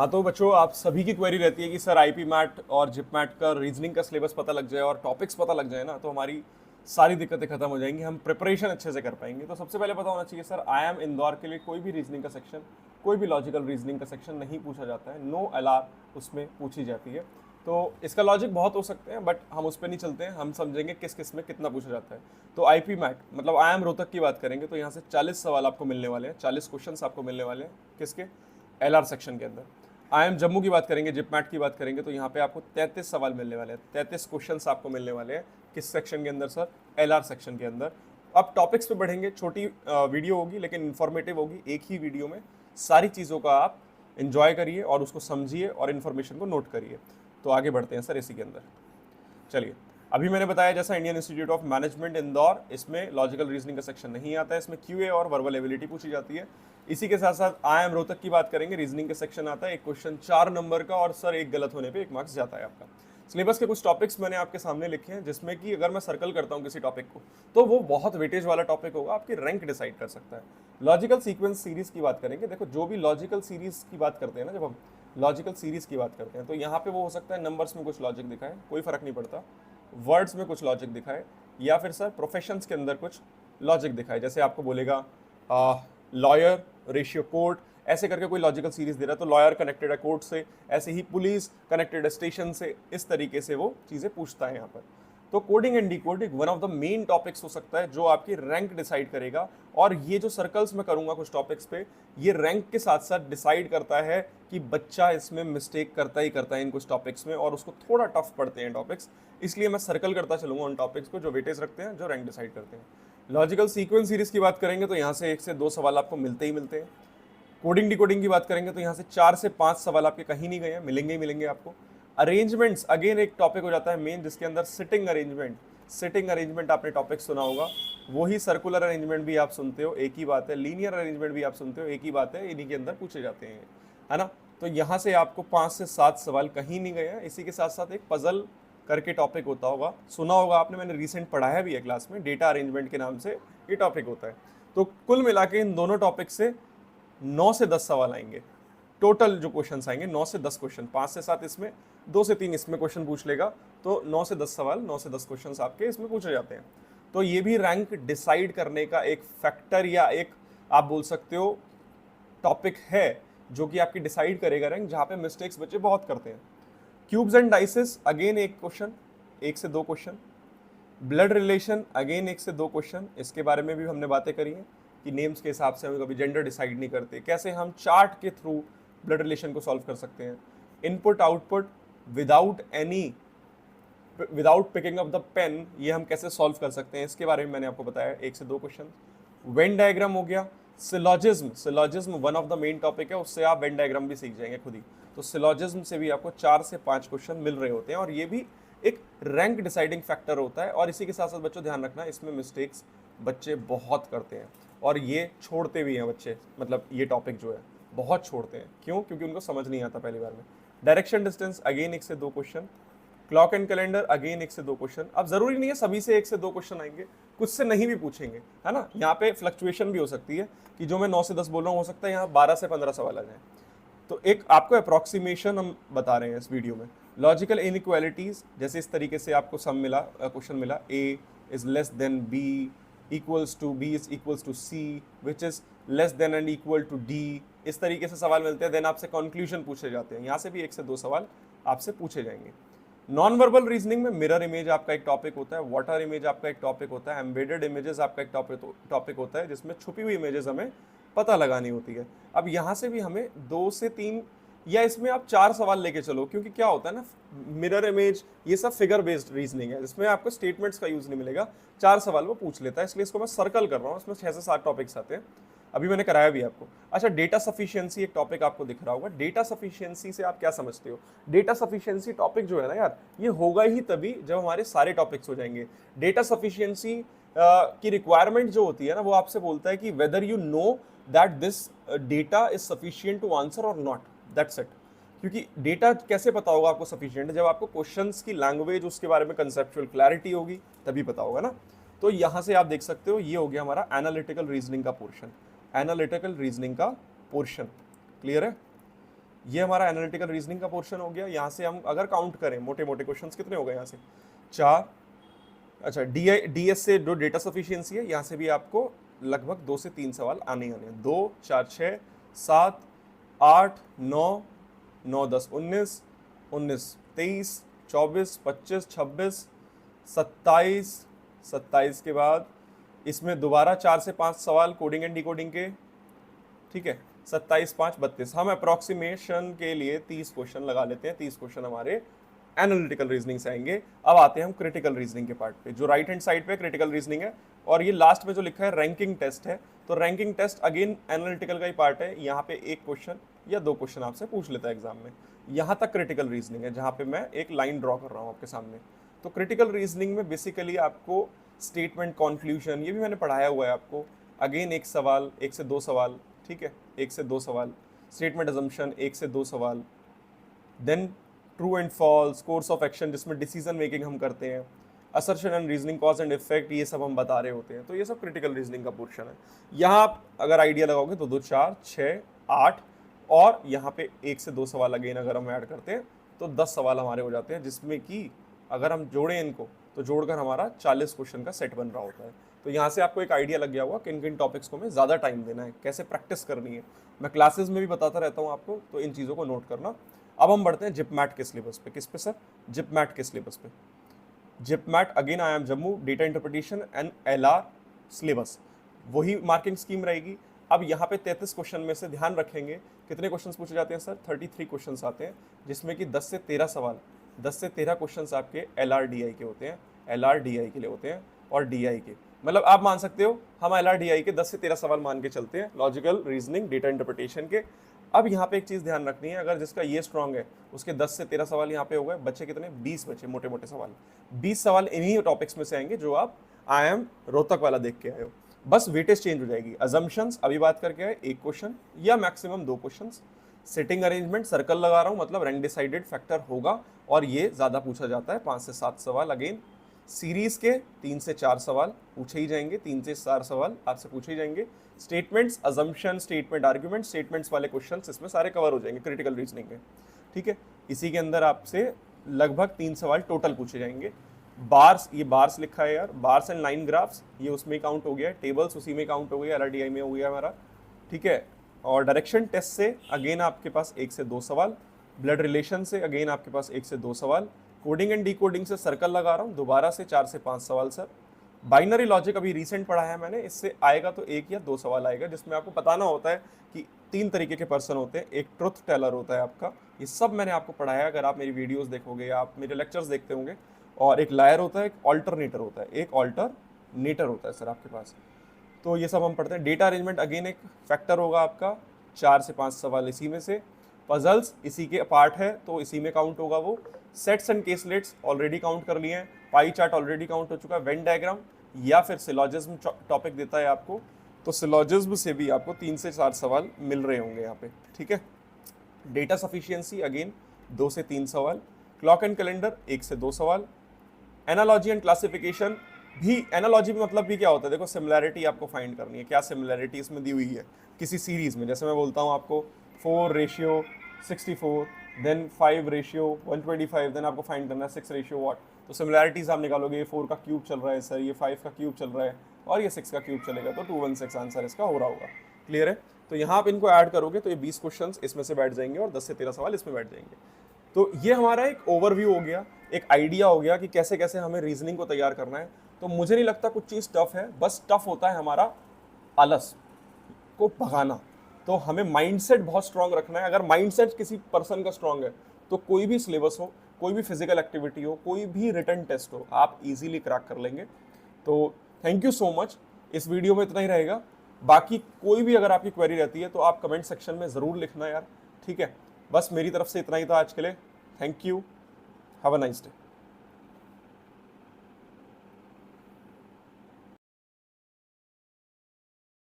हाँ तो बच्चों, आप सभी की क्वेरी रहती है कि सर आईपी मैट और जिप मैट का रीजनिंग का सिलेबस पता लग जाए और टॉपिक्स पता लग जाए ना, तो हमारी सारी दिक्कतें खत्म हो जाएंगी, हम प्रिपरेशन अच्छे से कर पाएंगे। तो सबसे पहले पता होना चाहिए सर, आई एम इंदौर के लिए कोई भी रीजनिंग का सेक्शन, कोई भी लॉजिकल रीजनिंग का सेक्शन नहीं पूछा जाता है, नो एलआर उसमें पूछी जाती है। तो इसका लॉजिक बहुत हो सकते हैं, बट हम उस पर नहीं चलते हैं, हम समझेंगे किस किस में कितना पूछा जाता है। तो आईपी मैट मतलब आई एम रोहतक की बात करेंगे तो यहाँ से 40 सवाल आपको मिलने वाले हैं, 40 क्वेश्चन आपको मिलने वाले हैं किसके, एलआर सेक्शन के अंदर। आई एम जम्मू की बात करेंगे, जिप मैट की बात करेंगे तो यहाँ पे आपको 33 सवाल मिलने वाले हैं, 33 क्वेश्चंस आपको मिलने वाले हैं किस सेक्शन के अंदर सर, एलआर सेक्शन के अंदर। अब टॉपिक्स पे बढ़ेंगे, छोटी वीडियो होगी लेकिन इन्फॉर्मेटिव होगी, एक ही वीडियो में सारी चीज़ों का आप इंजॉय करिए और उसको समझिए और इन्फॉर्मेशन को नोट करिए। तो आगे बढ़ते हैं सर इसी के अंदर। चलिए, अभी मैंने बताया जैसा Indian institute of management Indore, इसमें लॉजिकल रीजनिंग का सेक्शन नहीं आता है, इसमें क्यूए और वर्बल एबिलिटी पूछी जाती है। इसी के साथ साथ आई एम रोहतक की बात करेंगे, रीजनिंग का सेक्शन आता है, एक क्वेश्चन 4 नंबर का और सर एक गलत होने पे 1 मार्क्स जाता है आपका। सिलेबस के कुछ टॉपिक्स मैंने आपके सामने लिखे हैं, जिसमें कि अगर मैं सर्कल करता हूँ किसी टॉपिक को तो वो बहुत वेटेज वाला टॉपिक होगा, आपकी रैंक डिसाइड कर सकता है। लॉजिकल सीक्वेंस सीरीज की बात करेंगे, देखो जो भी लॉजिकल सीरीज की बात करते हैं ना, जब हम लॉजिकल सीरीज की बात करते हैं तो यहाँ पे वो हो सकता है नंबर्स में कुछ लॉजिक दिखाए, कोई फर्क नहीं पड़ता, वर्ड्स में कुछ लॉजिक दिखाए, या फिर सर प्रोफेशंस के अंदर कुछ लॉजिक दिखाए। जैसे आपको बोलेगा लॉयर रेशियो कोर्ट, ऐसे करके कोई लॉजिकल सीरीज दे रहा है तो लॉयर कनेक्टेड है कोर्ट से, ऐसे ही पुलिस कनेक्टेड है स्टेशन से, इस तरीके से वो चीज़ें पूछता है यहाँ पर। तो coding and decoding one of the main topics हो सकता है जो आपकी रैंक डिसाइड करेगा। और ये जो सर्कल्स में करूंगा कुछ टॉपिक्स पे, ये रैंक के साथ साथ डिसाइड करता है कि बच्चा इसमें मिस्टेक करता ही करता है इन कुछ टॉपिक्स में, और उसको थोड़ा टफ पड़ते हैं टॉपिक्स, इसलिए मैं सर्कल करता चलूंगा उन टॉपिक्स को जो वेटेज रखते हैं, जो रैंक डिसाइड करते हैं। लॉजिकल सीक्वेंस सीरीज की बात करेंगे तो यहाँ से 1 से 2 सवाल आपको मिलते ही मिलते हैं। कोडिंग डिकोडिंग की बात करेंगे तो यहाँ से 4 से 5 सवाल आपके कहीं नहीं गए हैं, मिलेंगे ही मिलेंगे आपको। अरेंजमेंट्स अगेन एक टॉपिक हो जाता है मेन, जिसके अंदर सिटिंग अरेंजमेंट आपने टॉपिक सुना होगा, वही सर्कुलर अरेंजमेंट भी आप सुनते हो, एक ही बात है, लीनियर अरेंजमेंट भी आप सुनते हो, एक ही बात है, इन्हीं के अंदर पूछे जाते हैं, है ना। तो यहाँ से आपको 5 से 7 सवाल कहीं नहीं गए हैं। इसी के साथ साथ एक पजल करके टॉपिक होता होगा, सुना होगा आपने, मैंने रिसेंट पढ़ाया भी है क्लास में, डेटा अरेंजमेंट के नाम से ये टॉपिक होता है। तो कुल मिला के इन दोनों टॉपिक से 9 से 10 सवाल आएंगे, टोटल जो क्वेश्चंस आएंगे 9 से 10 क्वेश्चन, 5 से 7 इसमें, 2 से 3 इसमें क्वेश्चन पूछ लेगा, तो 9 से 10 सवाल, 9 से 10 क्वेश्चंस आपके इसमें पूछे जाते हैं। तो ये भी रैंक डिसाइड करने का एक फैक्टर या एक आप बोल सकते हो टॉपिक है, जो कि आपकी डिसाइड करेगा रैंक, जहाँ पे मिस्टेक्स बच्चे बहुत करते हैं। क्यूब्स एंड डाइसेस अगेन एक क्वेश्चन, 1 से 2 क्वेश्चन। ब्लड रिलेशन अगेन 1 से 2 क्वेश्चन, इसके बारे में भी हमने बातें करी हैं कि नेम्स के हिसाब से हम कभी जेंडर डिसाइड नहीं करते, कैसे हम चार्ट के थ्रू ब्लड रिलेशन को सॉल्व कर सकते हैं। Input output without picking up the pen, ये हम कैसे सॉल्व कर सकते हैं, इसके बारे में मैंने आपको बताया, 1 से 2 क्वेश्चन। वेन डायग्राम हो गया। Syllogism one of the main topic है, उससे आप वेन डायग्राम भी सीख जाएंगे खुद ही। तो सिलॉजिज्म से भी आपको 4 से 5 क्वेश्चन मिल रहे होते हैं, और ये भी एक रैंक डिसाइडिंग फैक्टर होता है। और इसी के साथ साथ बच्चों ध्यान रखना, इसमें मिस्टेक्स बच्चे बहुत करते हैं, और ये छोड़ते भी हैं बच्चे, मतलब ये टॉपिक जो है बहुत छोड़ते हैं। क्यों? क्योंकि उनको समझ नहीं आता पहली बार में। डायरेक्शन डिस्टेंस अगेन 1 से 2 question. Clock and calendar again 1 से 2 क्वेश्चन। अब जरूरी नहीं है सभी से 1 से 2 क्वेश्चन आएंगे, कुछ से नहीं भी पूछेंगे, है ना। यहाँ पे फ्लक्चुएशन भी हो सकती है कि जो मैं 9 से 10 बोल रहा हूँ, हो सकता है यहाँ 12 से 15 सवाल आ जाए। तो एक आपको अप्रॉक्सीमेशन हम बता रहे हैं इस वीडियो में। लॉजिकल इनइक्वालिटीज, जैसे इस तरीके से आपको सम मिला, क्वेश्चन मिला, a is less than b equals to b is equals to c which is less than and equal to d, इस तरीके से सवाल मिलते हैं। देन आपसे कंक्लूजन पूछे जाते हैं, यहाँ से भी 1 से 2 सवाल आपसे पूछे जाएंगे। नॉन वर्बल रीजनिंग में मिरर इमेज आपका एक टॉपिक होता है, वाटर इमेज आपका एक टॉपिक होता है, एम्बेडेड इमेजेस आपका एक टॉपिक होता है, जिसमें छुपी हुई इमेजेस हमें पता लगानी होती है। अब यहाँ से भी हमें 2 से 3 या इसमें आप 4 सवाल लेके चलो, क्योंकि क्या होता है ना, मिरर इमेज ये सब फिगर बेस्ड रीजनिंग है, जिसमें आपको स्टेटमेंट्स का यूज नहीं मिलेगा, 4 सवाल वो पूछ लेता है, इसलिए इसको मैं सर्कल कर रहा हूँ, इसमें 6 से 7 टॉपिक्स आते हैं, अभी मैंने कराया भी आपको। अच्छा, डेटा सफिशिएंसी एक टॉपिक आपको दिख रहा होगा। डेटा सफिशिएंसी से आप क्या समझते हो? डेटा सफिशिएंसी टॉपिक जो है ना यार, ये होगा ही तभी जब हमारे सारे टॉपिक्स हो जाएंगे। डेटा सफिशिएंसी की रिक्वायरमेंट जो होती है ना, वो आपसे बोलता है कि whether you know that this data is sufficient to answer और नॉट, दैट्स इट। क्योंकि डेटा कैसे पता होगा आपको सफिशिएंट, जब आपको क्वेश्चंस की लैंग्वेज, उसके बारे में कंसेप्चुअल क्लैरिटी होगी, तभी पता होगा ना। तो यहाँ से आप देख सकते हो, ये हो गया हमारा एनालिटिकल रीजनिंग का पोर्शन, एनालिटिकल रीजनिंग का पोर्शन, क्लियर है। ये हमारा एनालिटिकल रीजनिंग का पोर्शन हो गया। यहाँ से हम अगर काउंट करें मोटे मोटे क्वेश्चंस कितने हो गए यहाँ से 4। अच्छा डीएस से जो डेटा सफिशिएंसी है यहाँ से भी आपको लगभग 2 से 3 सवाल आने ही आने हैं। 2 4 6 7 8 9 9 10 19 19 23 24 25 26 27 27 के बाद इसमें दोबारा 4 से 5 सवाल कोडिंग एंड डिकोडिंग के, ठीक है। 27 5 32 हम अप्रोक्सीमेशन के लिए 30 क्वेश्चन लगा लेते हैं। 30 क्वेश्चन हमारे एनालिटिकल रीजनिंग से आएंगे। अब आते हैं हम क्रिटिकल रीजनिंग के पार्ट पे, जो राइट हैंड साइड पे क्रिटिकल रीजनिंग है, और ये लास्ट में जो लिखा है रैंकिंग टेस्ट है। तो रैंकिंग टेस्ट अगेन एनालिटिकल का ही पार्ट है। यहाँ पे एक क्वेश्चन या 2 क्वेश्चन आपसे पूछ लेता है एग्जाम में। यहाँ तक क्रिटिकल रीजनिंग है, जहाँ पे मैं एक लाइन ड्रॉ कर रहा हूँ आपके सामने। तो क्रिटिकल रीजनिंग में बेसिकली आपको स्टेटमेंट, कॉन्क्लूजन, ये भी मैंने पढ़ाया हुआ है आपको। अगेन एक सवाल, 1 से 2 सवाल, ठीक है, 1 से 2 सवाल। स्टेटमेंट अजम्पशन 1 से 2 सवाल। Then true and false, course of action जिसमें डिसीजन मेकिंग हम करते हैं, assertion and reasoning, cause and effect, ये सब हम बता रहे होते हैं। तो ये सब क्रिटिकल रीजनिंग का पोर्शन है। यहाँ आप अगर आइडिया लगाओगे तो 2 4 6 8 और यहाँ पे 1 से 2 सवाल अगेन अगर हम ऐड करते हैं तो 10 सवाल हमारे हो जाते हैं, जिसमें कि अगर हम जोड़ें इनको तो जोड़कर हमारा 40 क्वेश्चन का सेट बन रहा होता है। तो यहाँ से आपको एक आइडिया लग गया होगा किन किन टॉपिक्स को हमें ज़्यादा टाइम देना है, कैसे प्रैक्टिस करनी है। मैं क्लासेस में भी बताता रहता हूँ आपको, तो इन चीज़ों को नोट करना। अब हम बढ़ते हैं जिपमैट के सिलेबस पे। किस पे सर? जिपमैट के सिलेबस पे। JIPMAT again I M Jammu, data interpretation and LR syllabus, वही मार्किंग स्कीम रहेगी। अब यहाँ पे 33 क्वेश्चन में से ध्यान रखेंगे कितने क्वेश्चंस पूछे जाते हैं सर? 33 क्वेश्चंस आते हैं, जिसमें कि 10 से 13 सवाल, 10 से 13 क्वेश्चंस आपके LRDI के होते हैं, LRDI के लिए होते हैं, और DI के, मतलब आप मान सकते हो हम LRDI के 10 से 13 सवाल मान के चलते हैं, लॉजिकल रीजनिंग डेटा इंटरप्रिटेशन के। अब यहाँ पे एक चीज़ ध्यान रखनी है, अगर जिसका ये स्ट्रांग है उसके 10 से 13 सवाल यहाँ पे हो गए, बच्चे कितने? 20 बचे, मोटे मोटे सवाल। 20 सवाल इन्हीं टॉपिक्स में से आएंगे जो आप IIM रोहतक वाला देख के आए हो। बस वेटेज चेंज हो जाएगी। अजम्पशंस अभी बात करके आए, 1 क्वेश्चन या maximum 2 question. Sitting arrangement circle लगा रहा हूँ, मतलब रैंक डिसाइडेड फैक्टर होगा, और ये ज़्यादा पूछा जाता है, 5 से 7 सवाल। अगेन सीरीज के 3 से 4 सवाल पूछे ही जाएंगे, 3 से 4 सवाल आपसे पूछे ही जाएंगे। Statements, assumption, statement, argument, statements वाले क्वेश्चंस इसमें सारे कवर हो जाएंगे क्रिटिकल रीजनिंग में, ठीक है। इसी के अंदर आपसे लगभग 3 सवाल टोटल पूछे जाएंगे। बार्स, ये बार्स लिखा है यार, बार्स एंड लाइन ग्राफ्स, ये उसमें काउंट हो गया। टेबल्स उसी में काउंट हो गया, LRDI में हो गया हमारा, ठीक है। और डायरेक्शन टेस्ट से अगेन आपके पास 1 से 2 सवाल। ब्लड रिलेशन से अगेन आपके पास 1 से 2 सवाल। कोडिंग एंड डिकोडिंग से सर्कल लगा रहा हूँ, दोबारा से 4 से 5 सवाल सर। बाइनरी लॉजिक अभी रिसेंट पढ़ा है मैंने, इससे आएगा तो 1 या 2 सवाल आएगा, जिसमें आपको बताना होता है कि 3 तरीके के पर्सन होते हैं, एक ट्रुथ टेलर होता है आपका, ये सब मैंने आपको पढ़ाया है। अगर आप मेरी वीडियोस देखोगे या आप मेरे लेक्चर्स देखते होंगे। और एक लायर होता है, एक ऑल्टरनेटर होता है, एक ऑल्टरनेटर होता है सर आपके पास। तो ये सब हम पढ़ते हैं। डेटा अरेंजमेंट अगेन एक फैक्टर होगा आपका, 4 से 5 सवाल इसी में से। पजल्स इसी के पार्ट है तो इसी में काउंट होगा वो। सेट्स एंड केसलेट्स ऑलरेडी काउंट कर लिए हैं। पाई चार्ट ऑलरेडी काउंट हो चुका है। वेन डायग्राम या फिर सिलॉजिज्म टॉपिक देता है आपको, तो सिलॉजिज्म से भी आपको 3 से 4 सवाल मिल रहे होंगे यहाँ पे, ठीक है। डेटा सफिशिएंसी अगेन 2 से 3 सवाल। क्लॉक एंड कैलेंडर 1 से 2 सवाल। एनालॉजी एंड क्लासिफिकेशन भी, एनालॉजी में मतलब भी क्या होता है, देखो सिमिलैरिटी आपको फाइंड करनी है, क्या सिमिलैरिटी इसमें दी हुई है किसी सीरीज में। जैसे मैं बोलता हूँ आपको 4:64, देन 5:125, देन आपको फाइंड करना है 6:what। तो सिमिलैरिटीज आप निकालोगे, ये 4 का क्यूब चल रहा है सर, ये 5 का क्यूब चल रहा है, और ये 6 का क्यूब चलेगा, तो 216 आंसर इसका हो रहा होगा। क्लियर है? तो यहाँ आप इनको ऐड करोगे तो ये 20 क्वेश्चन इसमें से बैठ जाएंगे और 10 से 13 सवाल इसमें बैठ जाएंगे। तो ये हमारा एक ओवरव्यू हो गया, एक आइडिया हो गया कि कैसे कैसे हमें रीजनिंग को तैयार करना है। तो मुझे नहीं लगता कुछ चीज़ टफ है, बस टफ होता है हमारा आलस को भगाना। तो हमें माइंडसेट बहुत स्ट्रांग रखना है। अगर माइंडसेट किसी पर्सन का स्ट्रांग है तो कोई भी सिलेबस हो, कोई भी फिजिकल एक्टिविटी हो, कोई भी रिटन टेस्ट हो, आप इजीली क्रैक कर लेंगे। तो थैंक यू सो मच। इस वीडियो में इतना ही रहेगा। बाकी कोई भी अगर आपकी क्वेरी रहती है तो आप कमेंट सेक्शन में ज़रूर लिखना यार, ठीक है। बस मेरी तरफ से इतना ही था आज के लिए। Thank you, have a nice day.